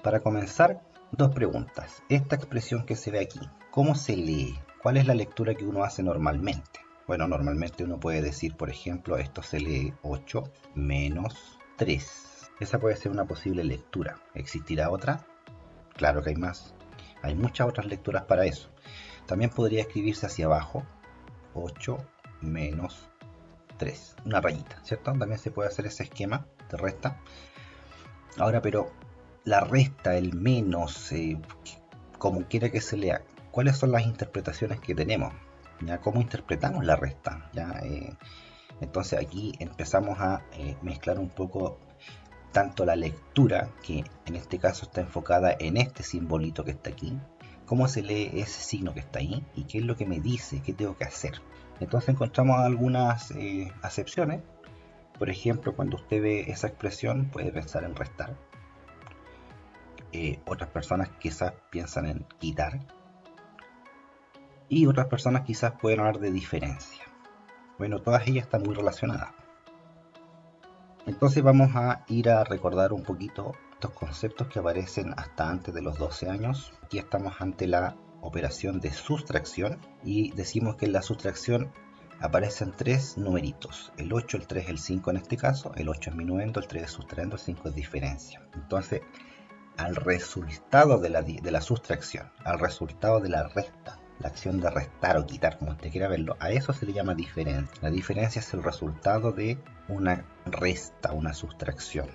Para comenzar, dos preguntas. Esta expresión que se ve aquí, ¿cómo se lee? ¿Cuál es la lectura que uno hace normalmente? Bueno, normalmente uno puede decir, por ejemplo, esto se lee 8 menos 3. Esa puede ser una posible lectura. ¿Existirá otra? Claro que hay más. Hay muchas otras lecturas para eso. También podría escribirse hacia abajo, 8 menos 3. Una rayita, ¿cierto? También se puede hacer ese esquema de resta. Ahora, pero la resta, el menos, como quiera que se lea, ¿cuáles son las interpretaciones que tenemos? ¿Ya? ¿Cómo interpretamos la resta? ¿Ya? Entonces aquí empezamos a mezclar un poco tanto la lectura, que en este caso está enfocada en este simbolito que está aquí, cómo se lee ese signo que está ahí y qué es lo que me dice, qué tengo que hacer. Entonces encontramos algunas acepciones. Por ejemplo, cuando usted ve esa expresión puede pensar en restar. Otras personas quizás piensan en quitar. Y otras personas quizás pueden hablar de diferencia. Bueno, todas ellas están muy relacionadas. Entonces vamos a ir a recordar un poquito estos conceptos que aparecen hasta antes de los 12 años. Aquí estamos ante la operación de sustracción y decimos que en la sustracción aparecen tres numeritos, el 8, el 3, el 5 en este caso. El 8 es minuendo, el 3 es sustraendo, el 5 es diferencia. Entonces, al resultado de la sustracción, al resultado de la resta, la acción de restar o quitar, como usted quiera verlo, a eso se le llama diferencia. La diferencia es el resultado de una resta, una sustracción.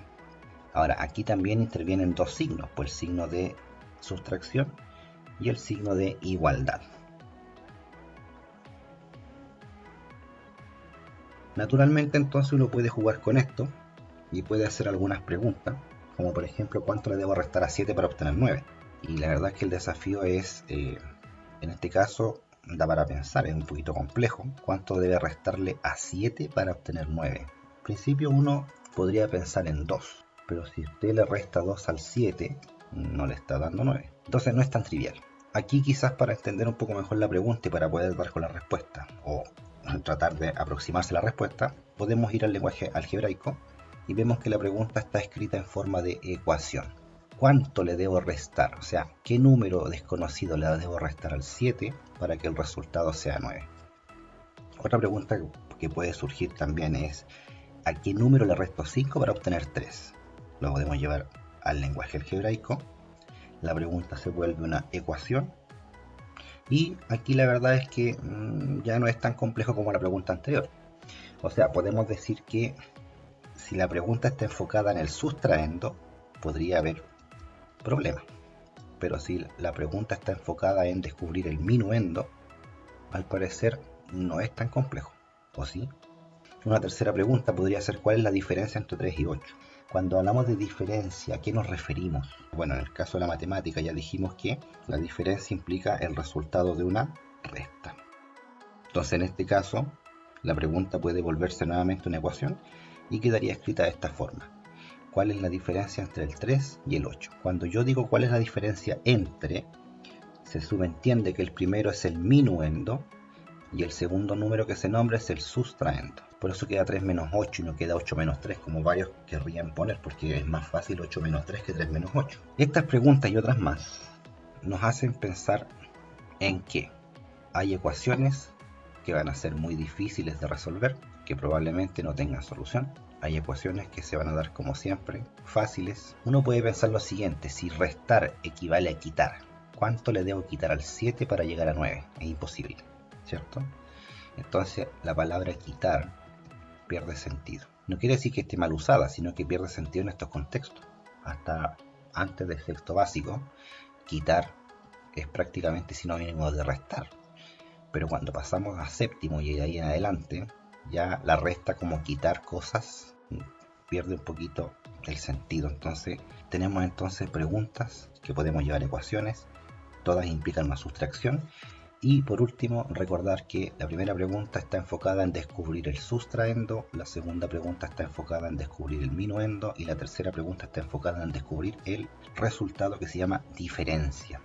Ahora, aquí también intervienen dos signos, pues el signo de sustracción y el signo de igualdad. Naturalmente, entonces uno puede jugar con esto y puede hacer algunas preguntas, como por ejemplo, ¿cuánto le debo restar a 7 para obtener 9? Y la verdad es que el desafío es, en este caso, da para pensar, es un poquito complejo. ¿Cuánto debe restarle a 7 para obtener 9? En principio uno podría pensar en 2, pero si usted le resta 2 al 7, no le está dando 9. Entonces no es tan trivial. Aquí quizás para entender un poco mejor la pregunta y para poder dar con la respuesta, o tratar de aproximarse a la respuesta, podemos ir al lenguaje algebraico y vemos que la pregunta está escrita en forma de ecuación. ¿Cuánto le debo restar? O sea, ¿qué número desconocido le debo restar al 7 para que el resultado sea 9? Otra pregunta que puede surgir también es, ¿a qué número le resto 5 para obtener 3? Lo podemos llevar al lenguaje algebraico. La pregunta se vuelve una ecuación. Y aquí la verdad es que ya no es tan complejo como la pregunta anterior. O sea, podemos decir que si la pregunta está enfocada en el sustraendo, podría haber problema. Pero si la pregunta está enfocada en descubrir el minuendo, al parecer no es tan complejo, ¿o sí? Una tercera pregunta podría ser ¿cuál es la diferencia entre 3 y 8? Cuando hablamos de diferencia, ¿a qué nos referimos? Bueno, en el caso de la matemática ya dijimos que la diferencia implica el resultado de una resta. Entonces en este caso, la pregunta puede volverse nuevamente una ecuación y quedaría escrita de esta forma. ¿Cuál es la diferencia entre el 3 y el 8? Cuando yo digo cuál es la diferencia entre, se subentiende que el primero es el minuendo y el segundo número que se nombra es el sustraendo. Por eso queda 3 menos 8 y no queda 8 menos 3, como varios querrían poner, porque es más fácil 8 menos 3 que 3 menos 8. Estas preguntas y otras más nos hacen pensar en que hay ecuaciones que van a ser muy difíciles de resolver, que probablemente no tengan solución. Hay ecuaciones que se van a dar como siempre, fáciles. Uno puede pensar lo siguiente, si restar equivale a quitar, ¿cuánto le debo quitar al 7 para llegar a 9? Es imposible, ¿cierto? Entonces la palabra quitar pierde sentido. No quiere decir que esté mal usada, sino que pierde sentido en estos contextos. Hasta antes del sexto básico, quitar es prácticamente sinónimo de restar. Pero cuando pasamos a séptimo y de ahí en adelante, ya la resta como quitar cosas pierde un poquito el sentido. Entonces tenemos entonces preguntas que podemos llevar ecuaciones, todas implican una sustracción. Y por último, recordar que la primera pregunta está enfocada en descubrir el sustraendo, la segunda pregunta está enfocada en descubrir el minuendo y la tercera pregunta está enfocada en descubrir el resultado que se llama diferencia.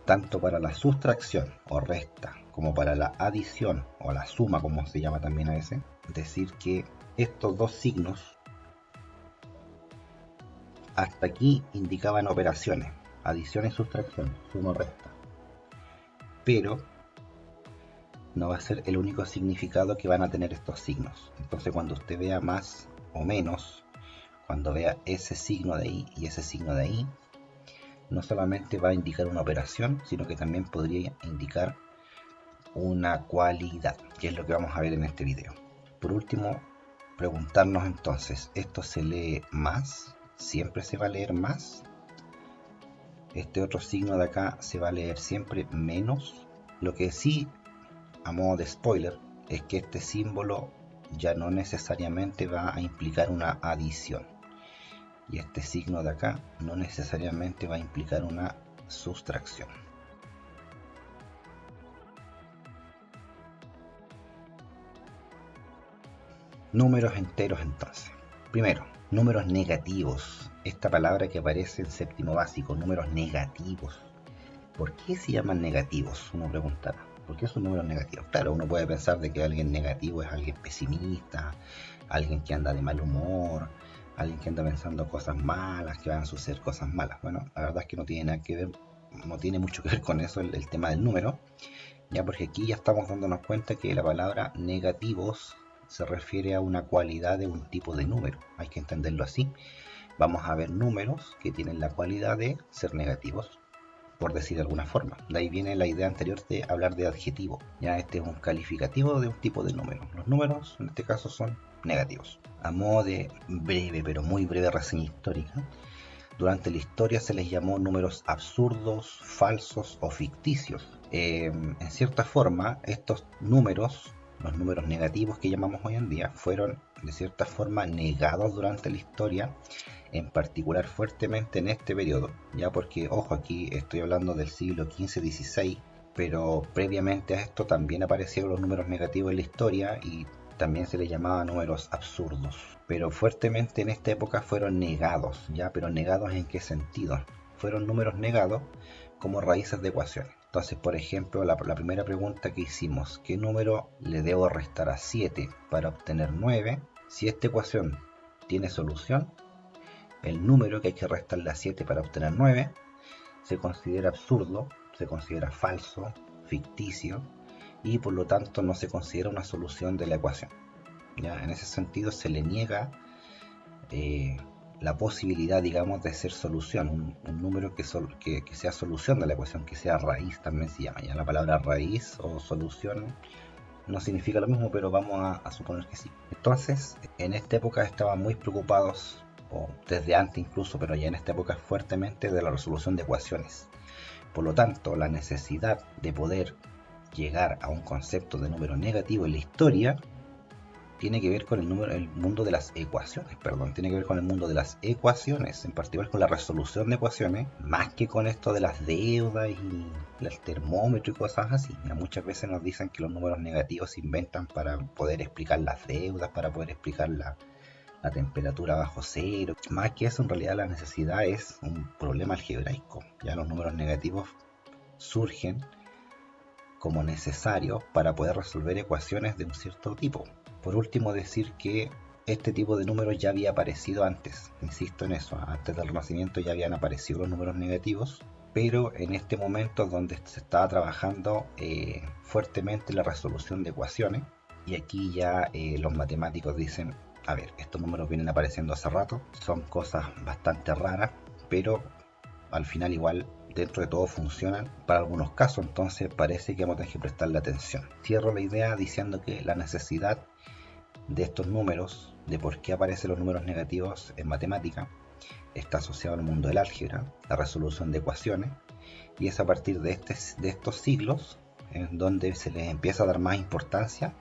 Tanto para la sustracción o resta como para la adición o la suma, como se llama también a veces, decir que estos dos signos hasta aquí indicaban operaciones, adición y sustracción, suma o resta. Pero no va a ser el único significado que van a tener estos signos. Entonces cuando usted vea más o menos, cuando vea ese signo de ahí y ese signo de ahí, no solamente va a indicar una operación, sino que también podría indicar una cualidad, que es lo que vamos a ver en este video. Por último, preguntarnos entonces, ¿esto se lee más? ¿Siempre se va a leer más? Este otro signo de acá se va a leer siempre menos. Lo que sí, a modo de spoiler, es que este símbolo ya no necesariamente va a implicar una adición. Y este signo de acá no necesariamente va a implicar una sustracción. Números enteros entonces. Primero, números negativos. Esta palabra que aparece en séptimo básico, números negativos. ¿Por qué se llaman negativos? Uno preguntará. ¿Por qué son números negativos? Claro, uno puede pensar de que alguien negativo es alguien pesimista, alguien que anda de mal humor, alguien que anda pensando cosas malas, que van a suceder cosas malas. Bueno, la verdad es que no tiene nada que ver, no tiene mucho que ver con eso el tema del número, ya porque aquí ya estamos dándonos cuenta que la palabra negativos se refiere a una cualidad de un tipo de número. Hay que entenderlo así. Vamos a ver números que tienen la cualidad de ser negativos, por decir de alguna forma. De ahí viene la idea anterior de hablar de adjetivo. Ya este es un calificativo de un tipo de número. Los números en este caso son negativos. A modo de breve, pero muy breve reseña histórica, durante la historia se les llamó números absurdos, falsos o ficticios. En cierta forma, estos números, los números negativos que llamamos hoy en día, fueron de cierta forma negados durante la historia, en particular fuertemente en este periodo, ya porque, ojo, aquí estoy hablando del siglo XV-XVI, pero previamente a esto también aparecieron los números negativos en la historia y también se les llamaba números absurdos, pero fuertemente en esta época fueron negados, ya, pero negados ¿en qué sentido? Fueron números negados como raíces de ecuaciones. Entonces, por ejemplo, la primera pregunta que hicimos, ¿qué número le debo restar a 7 para obtener 9? Si esta ecuación tiene solución, el número que hay que restarle a 7 para obtener 9 se considera absurdo, se considera falso, ficticio, y por lo tanto no se considera una solución de la ecuación. ¿Ya? En ese sentido se le niega la posibilidad, digamos, de ser solución, un número que sea solución de la ecuación, que sea raíz también se llama. Ya la palabra raíz o solución no significa lo mismo, pero vamos a suponer que sí. Entonces, en esta época estaban muy preocupados, o desde antes incluso, pero ya en esta época fuertemente, de la resolución de ecuaciones. Por lo tanto, la necesidad de poder llegar a un concepto de número negativo en la historia tiene que ver con el mundo de las ecuaciones, tiene que ver con el mundo de las ecuaciones, en particular con la resolución de ecuaciones, más que con esto de las deudas y el termómetro y cosas así. Muchas veces nos dicen que los números negativos se inventan para poder explicar las deudas, para poder explicar la temperatura bajo cero. Más que eso, en realidad la necesidad es un problema algebraico. Ya los números negativos surgen como necesarios para poder resolver ecuaciones de un cierto tipo. Por último, decir que este tipo de números ya había aparecido antes, insisto en eso, antes del Renacimiento ya habían aparecido los números negativos, pero en este momento donde se estaba trabajando fuertemente la resolución de ecuaciones, y aquí ya los matemáticos dicen, a ver, estos números vienen apareciendo hace rato, son cosas bastante raras, pero al final igual dentro de todo funcionan para algunos casos, entonces parece que vamos a tener que prestarle atención. Cierro la idea diciendo que la necesidad de estos números, de por qué aparecen los números negativos en matemática, está asociado al mundo del álgebra, la resolución de ecuaciones, y es a partir de estos siglos en donde se les empieza a dar más importancia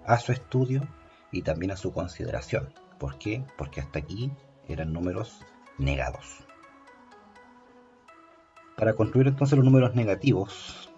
a su estudio y también a su consideración. ¿Por qué? Porque hasta aquí eran números negados. Para construir entonces los números negativos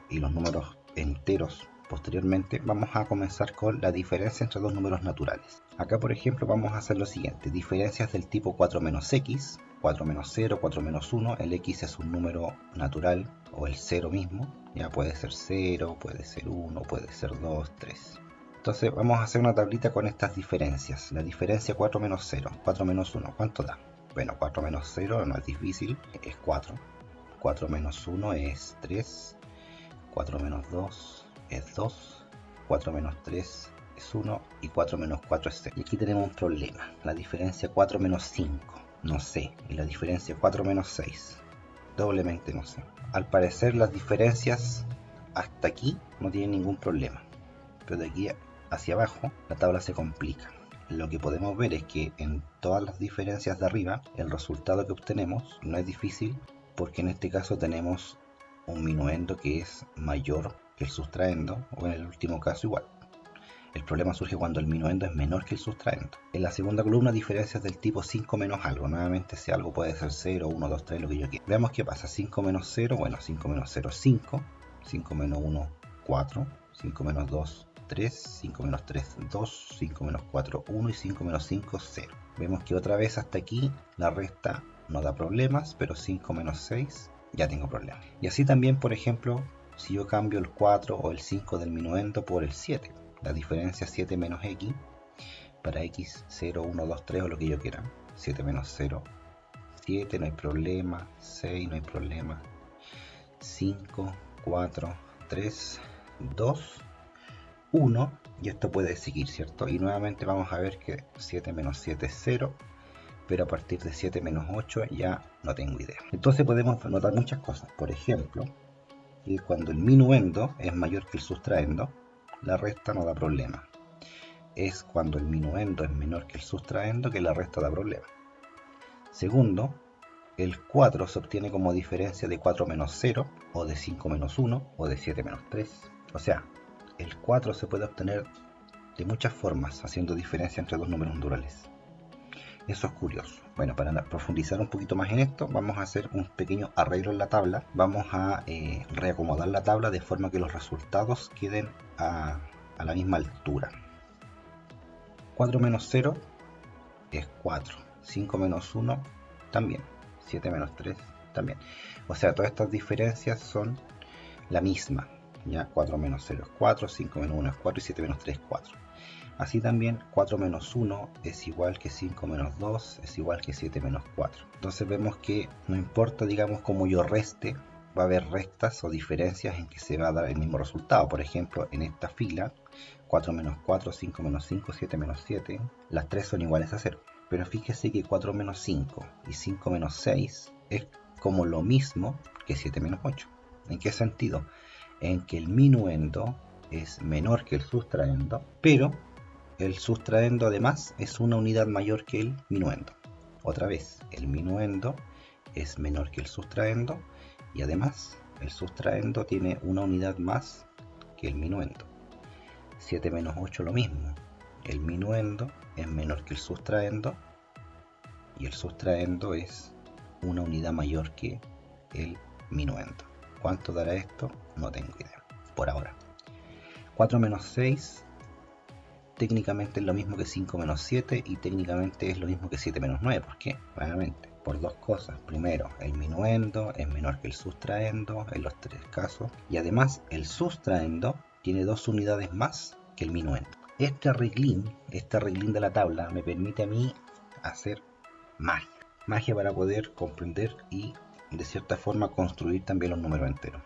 y los números enteros posteriormente, vamos a comenzar con la diferencia entre dos números naturales. Acá, por ejemplo, vamos a hacer lo siguiente: diferencias del tipo 4 menos x, 4 menos 0, 4 menos 1. El x es un número natural, o el 0 mismo. Ya puede ser 0, puede ser 1, puede ser 2, 3. Entonces vamos a hacer una tablita con estas diferencias. La diferencia 4 menos 0, 4 menos 1, ¿cuánto da? Bueno, 4 menos 0 no es difícil, es 4. 4 menos 1 es 3. 4 menos 2 es 2. 4 menos 3 es 1. Y 4 menos 4 es 6. Y aquí tenemos un problema. La diferencia 4 menos 5, no sé. Y la diferencia 4 menos 6, doblemente no sé. Al parecer las diferencias hasta aquí no tienen ningún problema. Pero de aquí hacia abajo la tabla se complica. Lo que podemos ver es que en todas las diferencias de arriba el resultado que obtenemos no es difícil, porque en este caso tenemos un minuendo que es mayor que el sustraendo, o en el último caso igual. El problema surge cuando el minuendo es menor que el sustraendo. En la segunda columna, diferencias del tipo 5 menos algo. Nuevamente ese algo puede ser 0, 1, 2, 3, lo que yo quiera. Veamos qué pasa. 5 menos 0, bueno, 5 menos 0 es 5. 5 menos 1, 4. 5 menos 2, 3. 5 menos 3, 2. 5 menos 4, 1. Y 5 menos 5, 0. Vemos que otra vez hasta aquí la resta no da problemas, pero 5 menos 6 ya tengo problemas. Y así también, por ejemplo, si yo cambio el 4 o el 5 del minuendo por el 7. La diferencia 7 menos x, para x 0, 1, 2, 3 o lo que yo quiera. 7 menos 0, 7, no hay problema. 6, no hay problema. 5, 4, 3, 2, 1. Y esto puede seguir, ¿cierto? Y nuevamente vamos a ver que 7 menos 7 es 0. Pero a partir de 7 menos 8 ya no tengo idea. Entonces podemos notar muchas cosas. Por ejemplo, que cuando el minuendo es mayor que el sustraendo, la resta no da problema. Es cuando el minuendo es menor que el sustraendo que la resta da problema. Segundo, el 4 se obtiene como diferencia de 4 menos 0, o de 5 menos 1, o de 7 menos 3. O sea, el 4 se puede obtener de muchas formas, haciendo diferencia entre dos números naturales. Eso es curioso. Bueno, para profundizar un poquito más en esto, vamos a hacer un pequeño arreglo en la tabla. Vamos a reacomodar la tabla de forma que los resultados queden a la misma altura. 4 menos 0 es 4. 5 menos 1 también. 7 menos 3 también. O sea, todas estas diferencias son la misma. Ya 4 menos 0 es 4, 5 menos 1 es 4 y 7 menos 3 es 4. Así también 4 menos 1 es igual que 5 menos 2 es igual que 7 menos 4. Entonces vemos que no importa, digamos, cómo yo reste, va a haber restas o diferencias en que se va a dar el mismo resultado. Por ejemplo, en esta fila, 4 menos 4, 5 menos 5, 7 menos 7, las tres son iguales a 0. Pero fíjese que 4 menos 5 y 5 menos 6 es como lo mismo que 7 menos 8. ¿En qué sentido? En que el minuendo es menor que el sustraendo, pero el sustraendo además es una unidad mayor que el minuendo. Otra vez, el minuendo es menor que el sustraendo y además el sustraendo tiene una unidad más que el minuendo. 7 menos 8 lo mismo. El minuendo es menor que el sustraendo y el sustraendo es una unidad mayor que el minuendo. ¿Cuánto dará esto? No tengo idea, por ahora. 4 menos 6 técnicamente es lo mismo que 5 menos 7 y técnicamente es lo mismo que 7 menos 9. ¿Por qué? Nuevamente, por dos cosas. Primero, el minuendo es menor que el sustraendo en los tres casos. Y además, el sustraendo tiene dos unidades más que el minuendo. Este arreglín de la tabla me permite a mí hacer magia. Magia para poder comprender y de cierta forma construir también los números enteros.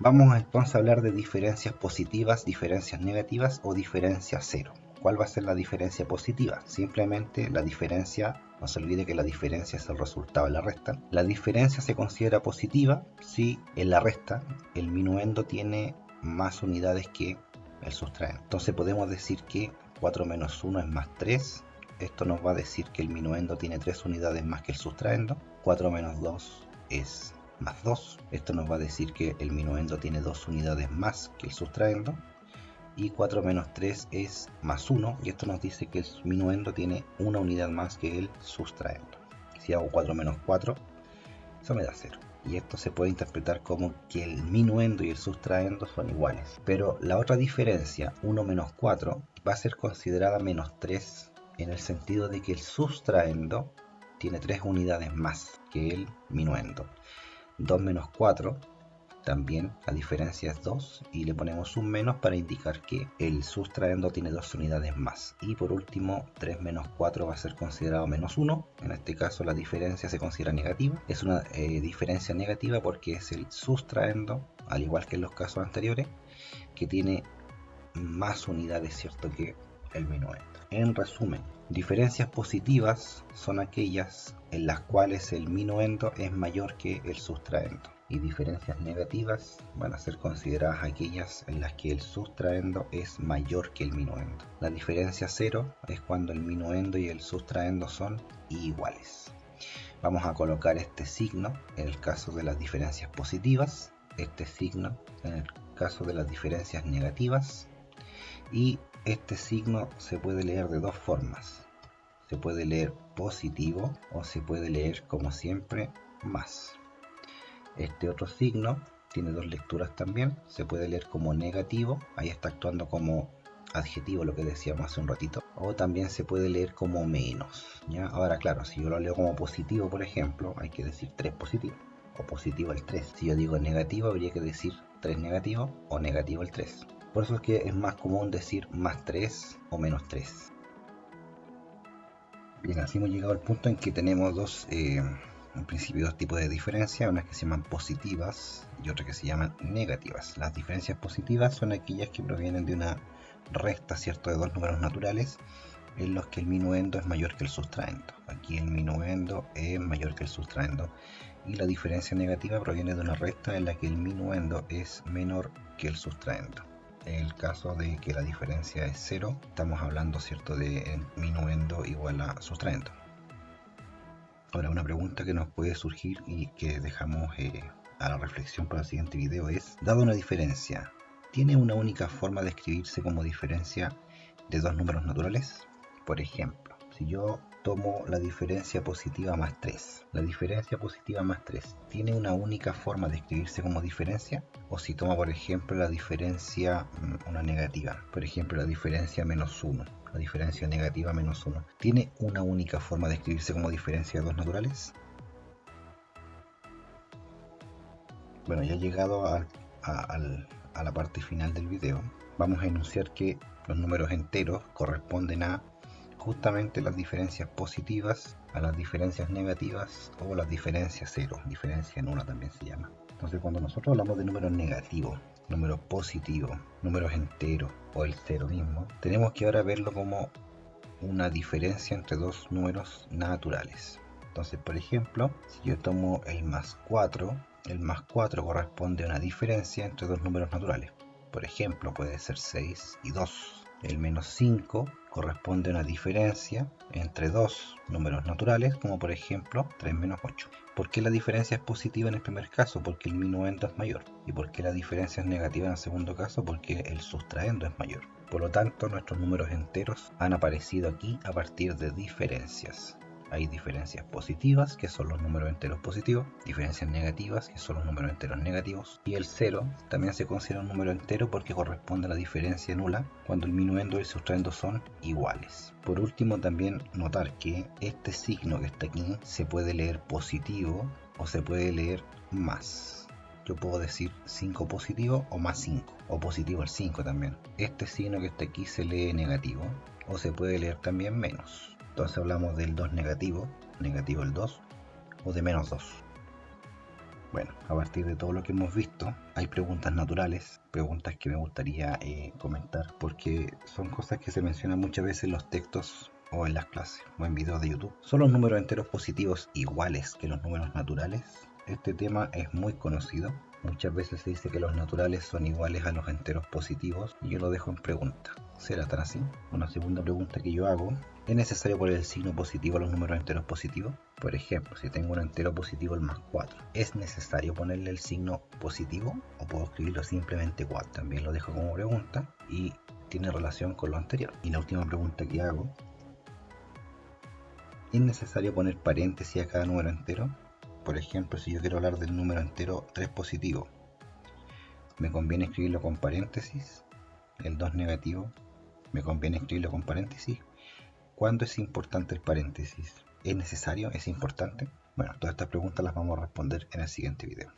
Vamos entonces a hablar de diferencias positivas, diferencias negativas o diferencia cero. ¿Cuál va a ser la diferencia positiva? Simplemente la diferencia, no se olvide que la diferencia es el resultado de la resta. La diferencia se considera positiva si en la resta el minuendo tiene más unidades que el sustraendo. Entonces podemos decir que 4 menos 1 es más 3. Esto nos va a decir que el minuendo tiene 3 unidades más que el sustraendo. 4 menos 2 es más 2. Esto nos va a decir que el minuendo tiene 2 unidades más que el sustraendo. Y 4 menos 3 es más 1. Y esto nos dice que el minuendo tiene una unidad más que el sustraendo. Si hago 4 menos 4, eso me da 0. Y esto se puede interpretar como que el minuendo y el sustraendo son iguales. Pero la otra diferencia, 1 menos 4, va a ser considerada menos 3 en el sentido de que el sustraendo tiene 3 unidades más que el minuendo. 2 menos 4 también la diferencia es 2 y le ponemos un menos para indicar que el sustraendo tiene 2 unidades más. Y por último, 3 menos 4 va a ser considerado menos 1. En este caso la diferencia se considera negativa. Es una diferencia negativa porque es el sustraendo, al igual que en los casos anteriores, que tiene más unidades, ¿cierto?, que el minuendo. En resumen, diferencias positivas son aquellas en las cuales el minuendo es mayor que el sustraendo. Y diferencias negativas van a ser consideradas aquellas en las que el sustraendo es mayor que el minuendo. La diferencia cero es cuando el minuendo y el sustraendo son iguales. Vamos a colocar este signo en el caso de las diferencias positivas, este signo en el caso de las diferencias negativas, y este signo se puede leer de dos formas. Se puede leer positivo o se puede leer, como siempre, más. Este otro signo tiene dos lecturas también. Se puede leer como negativo, ahí está actuando como adjetivo, lo que decíamos hace un ratito. O también se puede leer como menos, ¿ya? Ahora, claro, si yo lo leo como positivo, por ejemplo, hay que decir 3 positivo o positivo el 3. Si yo digo negativo, habría que decir 3 negativo o negativo el 3. Por eso es que es más común decir más 3 o menos 3. Bien, así hemos llegado al punto en que tenemos en principio dos tipos de diferencias, unas que se llaman positivas y otras que se llaman negativas. Las diferencias positivas son aquellas que provienen de una resta, ¿cierto?, de dos números naturales en los que el minuendo es mayor que el sustraendo. Aquí el minuendo es mayor que el sustraendo. Y la diferencia negativa proviene de una resta en la que el minuendo es menor que el sustraendo. En el caso de que la diferencia es 0, estamos hablando, ¿cierto?, de minuendo igual a sustraendo. Ahora, una pregunta que nos puede surgir y que dejamos a la reflexión para el siguiente video es: dada una diferencia, ¿tiene una única forma de escribirse como diferencia de dos números naturales? Por ejemplo, si yo tomo la diferencia positiva más 3. La diferencia positiva más 3 tiene una única forma de escribirse como diferencia, o si tomo, por ejemplo, la diferencia, una negativa, por ejemplo, la diferencia menos 1, la diferencia negativa menos 1, ¿tiene una única forma de escribirse como diferencia de dos naturales? Bueno, ya he llegado a la parte final del video. Vamos a enunciar que los números enteros corresponden a justamente las diferencias positivas, a las diferencias negativas o las diferencias cero, diferencia nula también se llama. Entonces, cuando nosotros hablamos de números negativos, números positivos, números enteros o el cero mismo, tenemos que ahora verlo como una diferencia entre dos números naturales. Entonces, por ejemplo, si yo tomo el más 4, el más 4 corresponde a una diferencia entre dos números naturales. Por ejemplo, puede ser 6 y 2. El menos 5 corresponde a una diferencia entre dos números naturales, como por ejemplo 3 menos 8. ¿Por qué la diferencia es positiva en el primer caso? Porque el minuendo es mayor. ¿Y por qué la diferencia es negativa en el segundo caso? Porque el sustraendo es mayor. Por lo tanto, nuestros números enteros han aparecido aquí a partir de diferencias. Hay diferencias positivas, que son los números enteros positivos, diferencias negativas, que son los números enteros negativos, y el 0 también se considera un número entero porque corresponde a la diferencia nula cuando el minuendo y el sustraendo son iguales. Por último, también notar que este signo que está aquí se puede leer positivo o se puede leer más. Yo puedo decir 5 positivo o más 5, o positivo el 5 también. Este signo que está aquí se lee negativo, o se puede leer también menos. Entonces hablamos del 2 negativo, negativo el 2, o de menos 2. Bueno, a partir de todo lo que hemos visto, hay preguntas naturales, preguntas que me gustaría comentar, porque son cosas que se mencionan muchas veces en los textos o en las clases o en videos de YouTube. ¿Son los números enteros positivos iguales que los números naturales? Este tema es muy conocido. Muchas veces se dice que los naturales son iguales a los enteros positivos y yo lo dejo en pregunta. ¿Será tan así? Una segunda pregunta que yo hago: ¿es necesario poner el signo positivo a los números enteros positivos? Por ejemplo, si tengo un entero positivo, el más 4, ¿es necesario ponerle el signo positivo o puedo escribirlo simplemente 4? También lo dejo como pregunta y tiene relación con lo anterior. Y la última pregunta que hago: ¿es necesario poner paréntesis a cada número entero? Por ejemplo, si yo quiero hablar del número entero 3 positivo, ¿me conviene escribirlo con paréntesis? El 2 negativo, ¿me conviene escribirlo con paréntesis? ¿Cuándo es importante el paréntesis? ¿Es necesario? ¿Es importante? Bueno, todas estas preguntas las vamos a responder en el siguiente video.